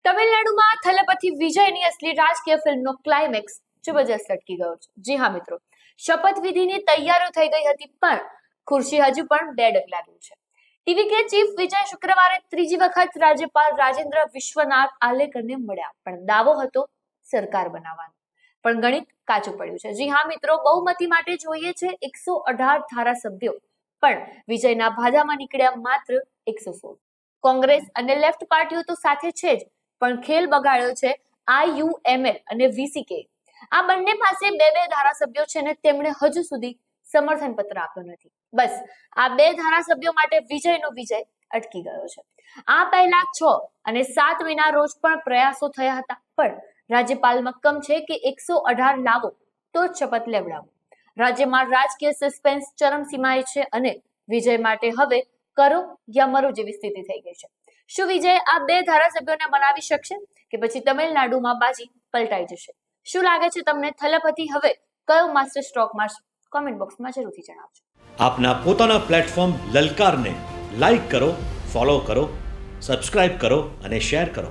તમિલનાડુમાં થલપતિ વિજયની અસલી રાજકીય ફિલ્મનો ક્લાઇમેક્સ જબરજસ્ત લટકી ગયો છે. જી હા મિત્રો, શપથવિધિની તૈયારીઓ થઈ ગઈ હતી, પણ ખુરશી હજુ પણ બે ડગલા દૂર છે. ટીવીકે ચીફ વિજય શુક્રવારે ત્રીજી વખત રાજ્યપાલ રાજેન્દ્ર વિશ્વનાથ આલેકરને મળ્યા, પણ દાવો હતો સરકાર બનાવવાનો, પણ ગણિત કાચું પડ્યું છે. જી હા મિત્રો, બહુમતી માટે જોઈએ છે 118 ધારાસભ્યો, પણ વિજયના ભાજામાં નીકળ્યા માત્ર 116. કોંગ્રેસ અને લેફ્ટ પાર્ટીઓ તો સાથે છે જ, પણ ખેલ બગાડ્યો છે IUML અને VCK. આ બંને પાસે બે ધારાસભ્યો છે ને તેમણે હજુ સુધી સમર્થન પત્ર આપ્યો નથી. બસ આ બે ધારાસભ્યો માટે વિજયનો વિજય અટકી ગયો છે. આ પહેલા 6 અને 7 મહિના રોજ પણ પ્રયાસો થયા હતા, પણ રાજ્યપાલ મક્કમ છે કે 118 લાવો તો જ શપથ લેવડાવો. રાજ્યમાં રાજકીય સસ્પેન્સ ચરમસીમાએ છે અને વિજય માટે હવે કરો યા મરો જેવી સ્થિતિ થઈ ગઈ છે. શું વિજય આ બે ધારાસભ્યોને બનાવી શકશે કે પછી તમિલનાડુમાં બાજી પલટાઈ જશે? શું લાગે છે તમને? થલપતિ હવે કયો માસ્ટર સ્ટ્રોક મારશે? કોમેન્ટ બોક્સમાં જરૂરથી જણાવજો. આપના પોતાના પ્લેટફોર્મ લલકારને લાઈક કરો, ફોલો કરો, સબસ્ક્રાઇબ કરો અને શેર કરો.